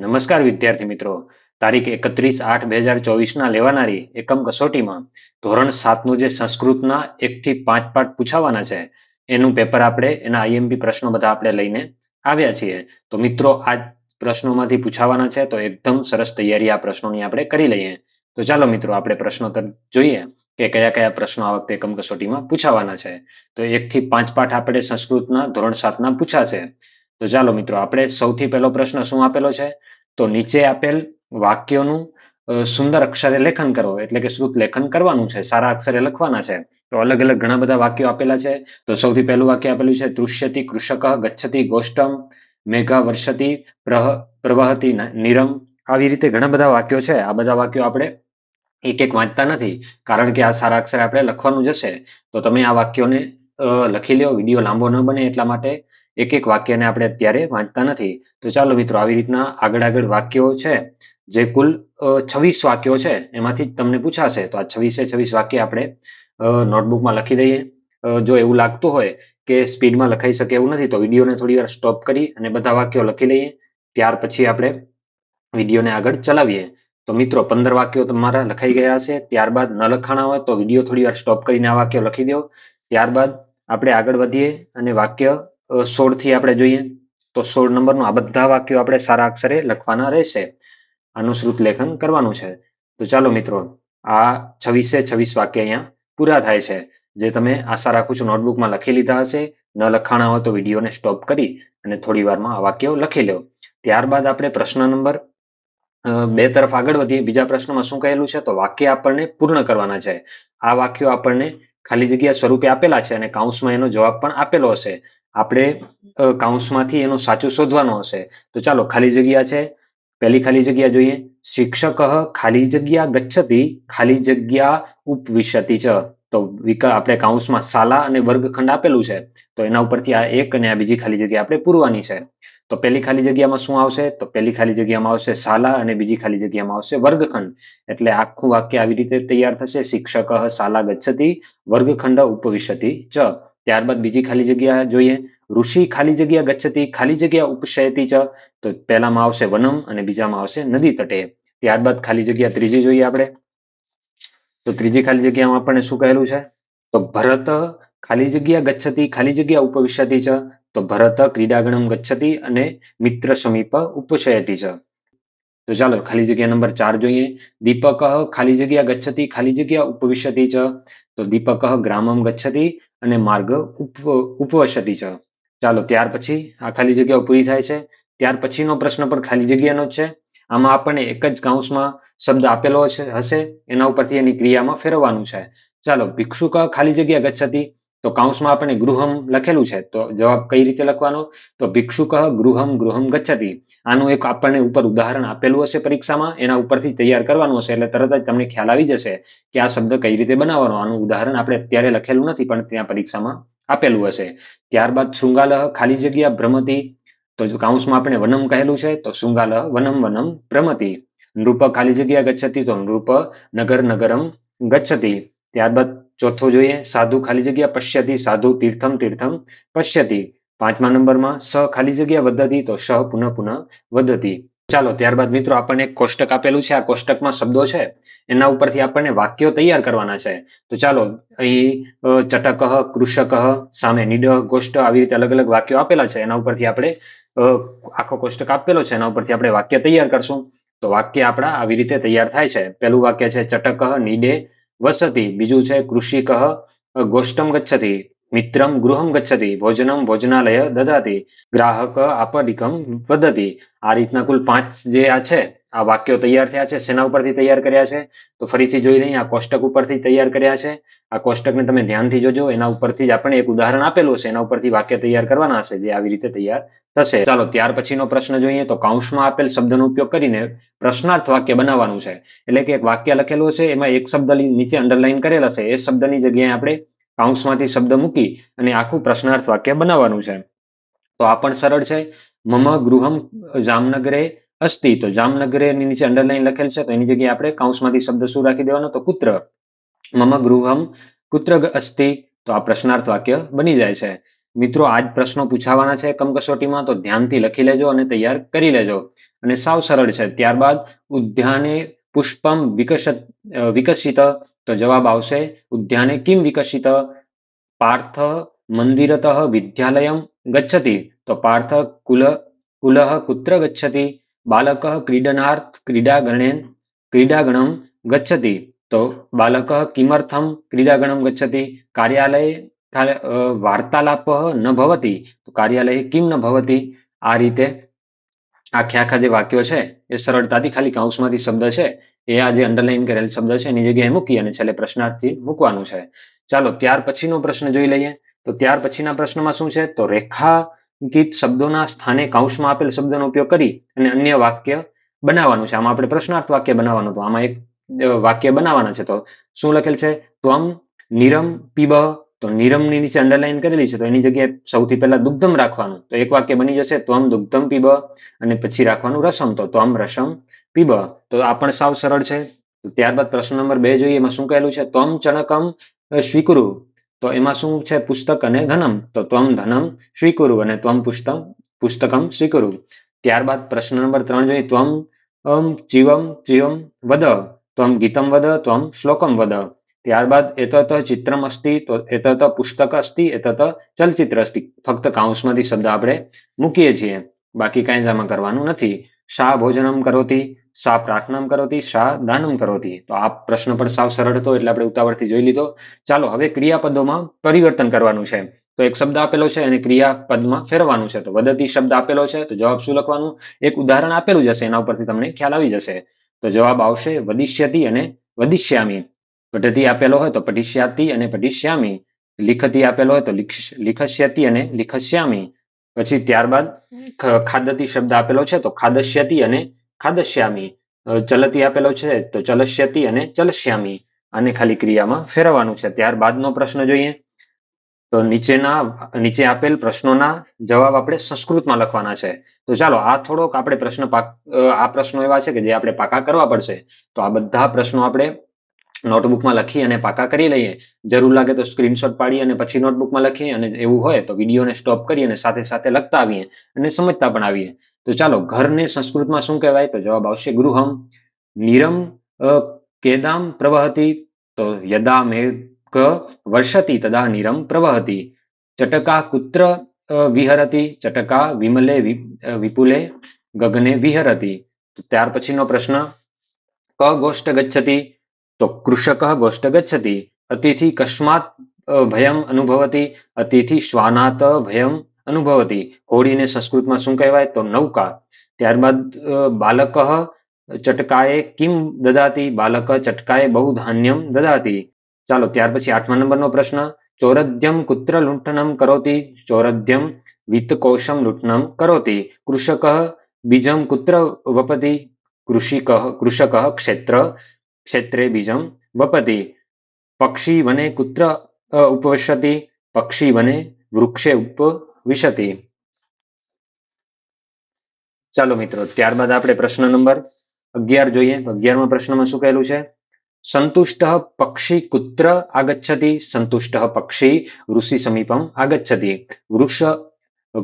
નમસ્કાર વિદ્યાર્થી મિત્રો. તારીખ 31/8/2024 લેવાનારી એકમ કસોટીમાં ધોરણ 7નું જે સંસ્કૃતના 1 થી 5 પાઠ પૂછાવાના છે એનું પેપર આપણે એના આઈએમપી પ્રશ્નો બધા આપણે લઈને આવ્યા છીએ. તો મિત્રો આ પ્રશ્નોમાંથી પૂછાવાના છે તો એકદમ સરસ તૈયારી આ પ્રશ્નોની આપણે કરી લઈએ. તો ચાલો મિત્રો આપણે પ્રશ્નો જોઈએ કે કયા કયા પ્રશ્નો આ વખતે એકમ કસોટીમાં પૂછાવાના છે. તો 1 થી 5 પાઠ આપણે સંસ્કૃતના ધોરણ 7ના પૂછાશે. તો ચાલો મિત્રો આપણે સૌથી પહેલો પ્રશ્ન શું આપેલો છે? તો નીચે આપેલ વાક્યોનું સુંદર અક્ષરે લેખન કરો, એટલે કે શ્રુત લેખન કરવાનું છે, સારા અક્ષરે લખવાના છે. તો અલગ અલગ ઘણા બધા વાક્યો આપેલા છે. તો સૌથી પહેલું વાક્ય આપેલું છે તૃષ્યતિ કૃષક ગચ્છતિ ગોષ્ઠમ મેઘા વર્ષતિ પ્રવહતિ નિરમ. આવી રીતે ઘણા બધા વાક્યો છે. આ બધા વાક્યો આપણે એક એક વાંચતા નથી, કારણ કે આ સારા અક્ષરે આપણે લખવાનું જ હશે. તો તમે આ વાક્યોને લખી લો, વિડીયો લાંબો ન બને એટલા માટે એક એક વાક્યને આપણે અત્યારે વાંચતા નથી. તો ચાલો મિત્રો આવી રીતના આગળ વાક્યો છે, જે કુલ 26 વાક્યો છે એમાંથી તમને પૂછાશે. તો આ 26 વાક્ય આપણે નોટબુકમાં લખી દઈએ. જો એવું લાગતું હોય કે સ્પીડમાં લખાઈ શકે એવું નથી તો વિડીયોને થોડી વાર સ્ટોપ કરી અને બધા વાક્યો લખી લઈએ, ત્યાર પછી આપણે વિડીયોને આગળ ચલાવીએ. તો મિત્રો 15 વાક્યો તમારા લખાઈ ગયા હશે. ત્યારબાદ ન લખાણા હોય તો વિડીયો થોડી વાર સ્ટોપ કરીને આ વાક્યો લખી દો. ત્યારબાદ આપણે આગળ વધીએ અને વાક્ય 16 થી આપણે જોઈએ. તો 16 નંબરનું આ બધા વાક્યો આપણે સારા અક્ષરે લખવાના રહેશે. આનું શ્રુત લેખન કરવાનું છે. તો ચાલો મિત્રો આ 26 વાક્ય અહીંયા પૂરા થાય છે, જે તમે આશા રાખું છું નોટબુકમાં લખી લીધા હશે. ન લખાણા હોય તો વિડીયોને સ્ટોપ કરી અને થોડી વારમાં આ વાક્યો લખી લો. ત્યારબાદ આપણે પ્રશ્ન નંબર 2 તરફ આગળ વધીએ. બીજા પ્રશ્નમાં શું કહેલું છે? તો વાક્ય આપણને પૂર્ણ કરવાના છે. આ વાક્યો આપણને ખાલી જગ્યા સ્વરૂપે આપેલા છે અને કૌંસમાં એનો જવાબ પણ આપેલો હશે. આપણે કૌંસમાંથી એનું સાચું શોધવાનું હશે. તો ચાલો ખાલી જગ્યા છે, પહેલી ખાલી જગ્યા જોઈએ. શિક્ષક ખાલી જગ્યા ગચ્છતિ ખાલી જગ્યા ઉપવિશતિ ચ. તો આપણે કૌંસમાં શાલા અને વર્ગખંડ આપેલું છે, તો એના ઉપરથી આ એક અને આ બીજી ખાલી જગ્યા આપણે પૂરવાની છે. તો પહેલી ખાલી જગ્યામાં શું આવશે? તો પહેલી ખાલી જગ્યામાં આવશે શાલા અને બીજી ખાલી જગ્યામાં આવશે વર્ગખંડ. એટલે આખું વાક્ય આવી રીતે તૈયાર થશે. શિક્ષક શાલા ગચ્છતિ વર્ગખંડ ઉપવિશતિ ચ. ત્યારબાદ બીજી ખાલી જગ્યા જોઈએ. ઋષિ ખાલી જગ્યા ગચ્છતિ ખાલી જગ્યા ઉપશયતિ ચ. તો પહેલામાં આવશે વનમ અને બીજામાં આવશે નદી તટે. ત્યારબાદ ખાલી જગ્યા ત્રીજી જોઈએ આપણે. તો ત્રીજી ખાલી જગ્યામાં આપણને શું કહેલું છે? તો ભરત ખાલી જગ્યા ગચ્છતિ ખાલી જગ્યા ઉપવિશતિ ચ. તો ભરત ક્રીડાગણમ ગચ્છતિ અને મિત્ર સમીપ ઉપશયતિ ચ. તો ચાલો ખાલી જગ્યા નંબર 4 જોઈએ. દીપક ખાલી જગ્યા ગચ્છતિ ખાલી જગ્યા ઉપવિશતિ ચ. તો દીપક ગ્રામમ ગચ્છતિ અને માર્ગ ઉપવસતિ ચ. ચાલો ત્યાર પછી આ ખાલી જગ્યાઓ પૂરી થાય છે. ત્યાર પછીનો પ્રશ્ન પણ ખાલી જગ્યાનો જ છે. આમાં આપણને એક જ કૌંસમાં શબ્દ આપેલો હશે, એના ઉપરથી એની ક્રિયામાં ફેરવવાનું છે. ચાલો ભિક્ષુક ખાલી જગ્યા ગચ્છતિ, તો કૌંસમાં આપણને ગૃહમ લખેલું છે, તો જવાબ કઈ રીતે લખવાનો? તો ભિક્ષુક ગૃહમ ગચ્છતિ. આનું એક આપણને ઉપર ઉદાહરણ આપેલું હશે પરીક્ષામાં, એના ઉપરથી તૈયાર કરવાનું હશે, એટલે તરત જ તમને ખ્યાલ આવી જશે કે આ શબ્દ કઈ રીતે બનાવવાનો. આનું ઉદાહરણ આપણે અત્યારે લખેલું નથી, પણ ત્યાં પરીક્ષામાં આપેલું હશે. ત્યારબાદ શૃંગાલ ખાલી જગ્યા ભ્રમતિ, તો કૌંસમાં આપણે વનમ કહેલું છે, તો શૃંગાલ વનમ ભ્રમતિ. નૃપ ખાલી જગ્યા ગચ્છતિ, તો નૃપ નગરમ ગચ્છતિ. ત્યારબાદ ચોથો જોઈએ. સાધુ ખાલી જગ્યા પશ્યતિ, સાધુ તીર્થમ પશ્યતિ. 5મા નંબરમાં સ ખાલી જગ્યા વધતી, તો સ પુનઃ વધતી. ચાલો ત્યારબાદ મિત્રો આપણને એક કોષ્ટક આપેલું છે. આ કોષ્ટકમાં શબ્દો છે, એના ઉપરથી આપણને વાક્યો તૈયાર કરવાના છે. તો ચાલો અહીં ચટક કૃષક સામે નિડ ગોષ્ઠ, આવી રીતે અલગ અલગ વાક્યો આપેલા છે. એના ઉપરથી આપણે આખો કોષ્ટક આપેલો છે, એના ઉપરથી આપણે વાક્ય તૈયાર કરશું. તો વાક્ય આપણા આવી રીતે તૈયાર થાય છે. પહેલું વાક્ય છે ચટક નિડે વસતિ. બીજું છે કૃષિક ગોષ્ઠમ ગચ્છતિ, મિત્રમ ગૃહમ ગચ્છતિ, ભોજનમ ભોજનાલય દદાતિ, ગ્રાહક આપદિકમ વદતિ. આ રીતના કુલ 5 જે આ છે આ વાક્યો તૈયાર થયા છે. શેના ઉપરથી તૈયાર કર્યા છે? તો ફરીથી જોઈ લઈએ. આ કોષ્ટક ઉપરથી તૈયાર કર્યા છે. આ કોષ્ટકને તમે ધ્યાનથી જોજો. એના ઉપરથી જ આપણને એક ઉદાહરણ આપેલું હશે, એના ઉપરથી વાક્ય તૈયાર કરવાના હશે, જે આવી રીતે તૈયાર થશે. ચાલો ત્યાર પછીનો પ્રશ્ન જોઈએ. તો કૌંસમાં આપેલ શબ્દનો ઉપયોગ કરીને પ્રશ્નાર્થ વાક્ય બનાવવાનું છે. એટલે કે એક વાક્ય લખેલું હશે, એમાં એક શબ્દ નીચે અંડરલાઈન કરેલ હશે, એ શબ્દની જગ્યાએ આપણે કૌંસમાંથી શબ્દ મૂકી અને આખું પ્રશ્નાર્થ વાક્ય બનાવવાનું છે. તો આ પણ સરળ છે. મમ ગૃહમ જામનગરે અસ્તિ, તો જામનગરે ની નીચે અંડરલાઈન લખેલ છે, તો એની જગ્યાએ આપણે કૌંસમાંથી શબ્દ શું રાખી દેવાનો? તો કુત્ર. મમ ગૃહમ કુત્ર અસ્તિ, તો આ પ્રશ્નાર્થ વાક્ય બની જાય છે. મિત્રો આજ પ્રશ્નો પૂછાવાના છે એકમ કસોટીમાં, તો ધ્યાનથી લખી લેજો અને તૈયાર કરી લેજો. અને સાવ સરળ છે. ત્યારબાદ ઉદ્યાને પુષ્પમ વિકસિત, તો જવાબ આવશે ઉદ્યાને કિમ વિકસિત. પાર્થ મંદિરતઃ વિદ્યાલયમ ગચ્છતિ, તો પાર્થ કુલઃ કુત્ર ગચ્છતિ. બાલકઃ ક્રીડનાર્થ ક્રીડાગણમ ગચ્છતિ, તો બાલકઃ કિમર્થમ ક્રીડાગણમ ગચ્છતિ. કાર્યાલય વાર્તાલાપ ન ભવતી, તો કાર્યાલય કિમ ન ભવતી. આ રીતે આખા જે વાક્યો છે એ સરળતાથી ખાલી કૌંસમાંથી શબ્દ છે એ આ જે અંડરલાઈન કરેલ શબ્દ છે એની જગ્યાએ મૂકી અને છેલ્લે પ્રશ્નાર્થથી મૂકવાનું છે. ચાલો ત્યાર પછીનો પ્રશ્ન જોઈ લઈએ. તો ત્યાર પછીના પ્રશ્નમાં શું છે, તો રેખાંકિત શબ્દોના સ્થાને કૌંસમાં આપેલ શબ્દનો ઉપયોગ કરી અને અન્ય વાક્ય બનાવવાનું છે. આમાં આપણે પ્રશ્નાર્થ વાક્ય બનાવવાનું હતું. આમાં એક વાક્ય બનાવવાના છે. તો શું લખેલ છે, ત્વમ નીરમ પીબ, તો નીરમની નીચે અંડરલાઈન કરેલી છે તો એની જગ્યાએ સૌથી પહેલા દુગ્ધમ રાખવાનું. તો એક વાક્ય બની જશે ત્વમ દુગ્ધમ પીબ, અને પછી રાખવાનું રસમ, તો ત્વમ રસમ પીબ. તો આ પણ સાવ સરળ છે. ત્યારબાદ પ્રશ્ન નંબર 2 જોઈએ. એમાં શું કહેલું છે, ત્વમ ચણકમ સ્વીકુરુ, તો એમાં શું છે, પુસ્તક અને ધનમ, તો ત્વમ ધનમ સ્વીકુરુ અને ત્વમ પુસ્તકમ સ્વીકુરુ. ત્યારબાદ પ્રશ્ન નંબર 3 જોઈએ. ત્વમ ચિવમ વદ, ત્વમ ગીતમ વદ, ત્વમ શ્લોકમ વદ. ત્યારબાદ એતત ચિત્રમ અસ્તિ, તો એતત પુસ્તક અસ્તિ, એતત ચલચિત્ર અસ્તિ. ફક્ત કૌંસમાંથી શબ્દ આપણે મૂકીએ છીએ, બાકી કાંઈ જ આમાં કરવાનું નથી. શા ભોજનમ કરોતી, શા પ્રાર્થનામ કરોતી, શા દાનમ કરોતી. તો આ પ્રશ્ન પણ સાવ સરળ હતો એટલે આપણે ઉતાવળથી જોઈ લીધો. ચાલો હવે ક્રિયાપદોમાં પરિવર્તન કરવાનું છે. તો એક શબ્દ આપેલો છે અને ક્રિયાપદમાં ફેરવવાનું છે. તો વદતી શબ્દ આપેલો છે તો જવાબ શું લખવાનું, એક ઉદાહરણ આપેલું જશે એના ઉપરથી તમને ખ્યાલ આવી જશે. તો જવાબ આવશે વદિષ્યતિ અને વદિષ્યામી. પદ્ધતિ આપેલો હોય તો પઠિષ્યાતિ અને પઠિષ્યામી. લિખતી આપેલો હોય તો લિખસ્યતિ અને લિખસ્યામી. પછી ત્યારબાદ ખાદતી શબ્દ આપેલો છે તો ખાદશ્યતિ અને ખાદશ્યામી. ચલતી આપેલો છે તો ચલશ્યતિ અને ચલશ્યામી. આને ખાલી ક્રિયામાં ફેરવવાનું છે. ત્યારબાદનો પ્રશ્ન જોઈએ. તો નીચે આપેલ પ્રશ્નોના જવાબ આપણે સંસ્કૃતમાં લખવાના છે. તો ચાલો આ થોડોક આપણે આ પ્રશ્નો એવા છે કે જે આપણે પાકા કરવા પડશે. તો આ બધા પ્રશ્નો આપણે નોટબુકમાં લખી અને પાકા કરી લઈએ. જરૂર લાગે તો સ્ક્રીનશોટ પાડી અને પછી નોટબુકમાં લખીએ, અને એવું હોય તો વિડીયોને સ્ટોપ કરી અને સાથે સાથે લખતા આવીએ અને સમજતા પણ આવીએ. તો ચાલો ઘરને સંસ્કૃતમાં શું કહેવાય, તો જવાબ આવશે ગૃહમ. નીરમ કેદામ પ્રવહતી, તો યદા મેઘ વર્ષતિ તદા નીરમ પ્રવહતી. ચટકા કુત્ર વિહરતી, ચટકા વિમલે વિપુલે ગગને વિહરતી. ત્યાર પછીનો પ્રશ્ન, ક ગોષ્ઠ ગચ્છતિ, તો કૃષક ગોષ્ઠ ગચ્છતિ. અતિથિ કસ્માત ભયમ અનુભવતી, અતિથિ શ્વાનાત ભયમ અનુભવતી. હોડીને સંસ્કૃતમાં શું કહેવાય, તો નૌકા. ત્યારબાદ બાલક ચટકાએ કિમ દદાતી, બાલક ચટકાએ બહુ ધાન્યમ દદાતી. ચાલો ત્યાર પછી 8મા નંબરનો પ્રશ્ન, ચોરદ્યમ કુત્ર લૂંટનમ કરોતી, ચોરદ્યમ વિત્તકોશમ લૂંટનમ કરોતી. કૃષક બીજમ કુત્ર વપતી, કૃષક ક્ષેત્રે બીજમ વપતી. પક્ષી વને કુત્ર ઉપવિશતિ, પક્ષી વને વૃક્ષે ઉપવિશતિ. ચાલો મિત્રો ત્યારબાદ આપણે પ્રશ્ન નંબર 11 જોઈએ. 11મા પ્રશ્નમાં શું કહેલું છે, સંતુષ્ટ પક્ષી કુત્ર આગચ્છતિ, સંતુષ્ટ પક્ષી ઋષિ સમીપમ આગચ્છતિ.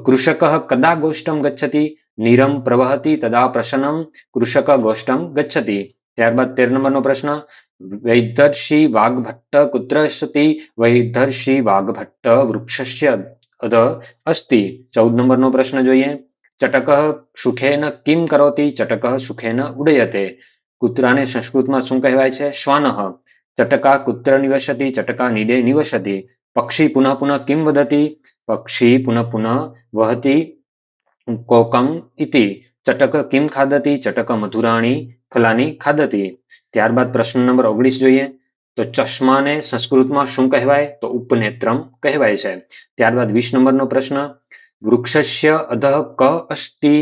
કૃષક કદા ગોષ્ઠમ ગચ્છતિ, નીરમ પ્રવહતી તદા પ્રસન્નમ કૃષક ગોષ્ઠમ ગચ્છતિ. ત્યારબાદ 13 નંબરનો પ્રશ્ન, વૈદર્ષિ વાઘભટ્ટ કુત્ર અસ્તિ, વૈદર્ષિ વાઘભટ્ટ વૃક્ષસ્ય અધઃ અસ્તિ. 14 નંબરનો પ્રશ્ન જોઈએ. ચટક સુખેન કિમ કરોતી, ચટક સુખેન ઉડયતે. કૂતરાને સંસ્કૃતમાં શું કહેવાય છે, શ્વાનઃ. ચટકા કુત્ર નિવસતિ, ચટકા નીડે નિવસતિ. પક્ષી પુનઃ પુનઃ કિમ વદતી, પક્ષી પુનઃ પુનઃ વહતી કોકમ ઇતિ. ચટક કિમ ખાદતી, ચટક મધુરાણી ફલાની ખાદતી. ત્યારબાદ પ્રશ્ન નંબર 19 જોઈએ. તો ચશ્માને સંસ્કૃતમાં શું કહેવાય, તો ઉપનેત્રમ કહેવાય છે. ત્યારબાદ 20 નંબરનો પ્રશ્ન, વૃક્ષસ્ય અધઃ ક અસ્તિ,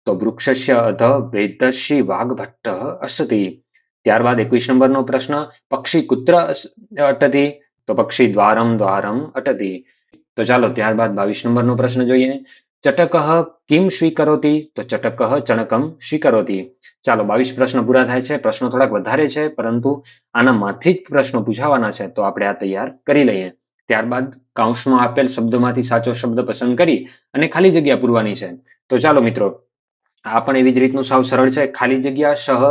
તો વૃક્ષસ્ય અધઃ વૈદર્ષિ વાઘભટ્ટ અસ્તિ. ત્યારબાદ 21 નંબરનો પ્રશ્ન, પક્ષી કુત્ર અટતી, તો પક્ષી દ્વારમ અટતી. તો ચાલો ત્યારબાદ 22 નંબરનો પ્રશ્ન જોઈએ. ચટક કિમ સ્વીકરોતી, તો ચટક ચણકમ સ્વીકરોતી. ચાલો 22 પ્રશ્ન પૂરા થાય છે. પ્રશ્નો થોડાક વધારે છે પરંતુ આનામાંથી જ પ્રશ્નો પૂછાવાના છે, તો આપણે આ તૈયાર કરી લઈએ. ત્યારબાદ કૌંસમાં આપેલ શબ્દોમાંથી સાચો શબ્દ પસંદ કરી અને ખાલી જગ્યા પૂરવાની છે. તો ચાલો મિત્રો, આ પણ એવી જ રીતનું સાવ સરળ છે. ખાલી જગ્યા સહ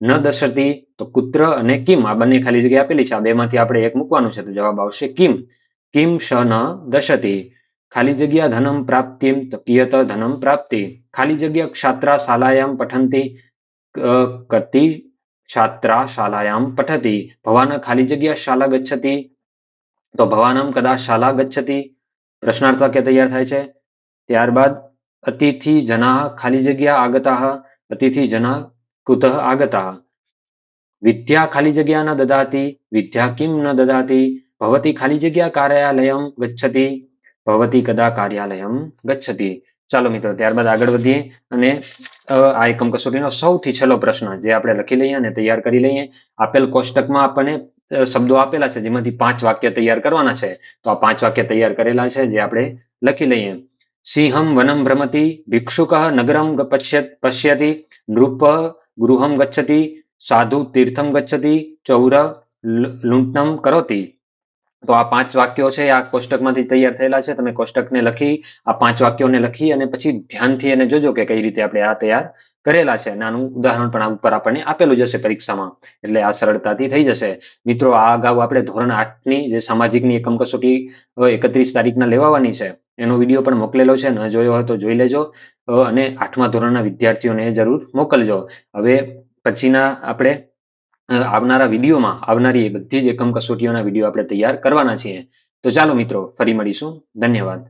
ન દર્શતી, તો કુત્ર અને કિમ આ બંને ખાલી જગ્યા આપેલી છે. આ બેમાંથી આપણે એક મૂકવાનું છે, તો જવાબ આવશે કિમ. કિમ સ ન દશતી. ખાલી જગ્યા ધનમ પ્રાપ્તિમ, તો પિયત ધનમ પ્રાપ્તિ. ખાલી જગ્યા ક્ષાત્રા શાલાયામ પઠંતી, કતિ છાત્રા શાલાયામ પઠતી. ભવાન ખાલી જગ્યા શાલા ગચ્છતી, તો ભવાનમ કદા શાલા ગચ્છતી. પ્રશ્નાર્થ વાક્ય તૈયાર થાય છે. ત્યારબાદ અતિથિ જના ખાલી જગ્યા આગતાઃ, અતિથિ જના કુતઃ આગતાઃ. વિદ્યા ખાલી જગ્યા ન દદાતી, વિદ્યા કિમ ન દદાતી. ભવતી ખાલી જગ્યા કાર્યાલયમ ગચ્છતી, ભવતી કદા કાર્યાલયમ ગચ્છતી. ચાલો મિત્રો, ત્યારબાદ આગળ વધીએ અને આ એકમ કસોટીનો સૌથી છેલ્લો પ્રશ્ન જે આપણે લખી લઈએ અને તૈયાર કરી લઈએ. આપેલ કોષ્ટકમાં આપણને શબ્દો આપેલા છે, જેમાંથી 5 વાક્ય તૈયાર કરવાના છે. તો આ 5 વાક્ય તૈયાર કરેલા છે, જે આપણે લખી લઈએ. સિંહમ વનમ ભ્રમતી, ભિક્ષુક નગરમ પશ્યતિ, નૃપ ગૃહમ ગચ્છતિ, સાધુ તીર્થમ ગચ્છતિ, ચૌર લૂંટનમ કરોતિ. તો આ 5 વાક્યો છે, આ કોષ્ટકમાંથી તૈયાર થયેલા છે. તમે કોષ્ટકને લખી, આ 5 વાક્યોને લખી અને પછી ધ્યાનથી એને જોજો કે કઈ રીતે આપણે આ તૈયાર કરેલા છે. અને આનું ઉદાહરણ પણ આ ઉપર આપણને આપેલું જ હશે પરીક્ષામાં, એટલે આ સરળતાથી થઈ જશે. મિત્રો, આ અગાઉ આપણે ધોરણ 8ની જે સામાજિકની એકમ કસોટી 31 તારીખના લેવાની છે, એનો વિડીયો પણ મોકલેલો છે. ન જોયો હોય તો જોઈ લેજો અને 8મા ધોરણના વિદ્યાર્થીઓને જરૂર મોકલજો. હવે પછીના આપણે આવનારા વિડીયોમાં આવનારી બધી જ એકમ કસોટીઓના વિડીયો આપણે તૈયાર કરવાના છીએ. તો ચાલો મિત્રો, ફરી મળીશું. ધન્યવાદ.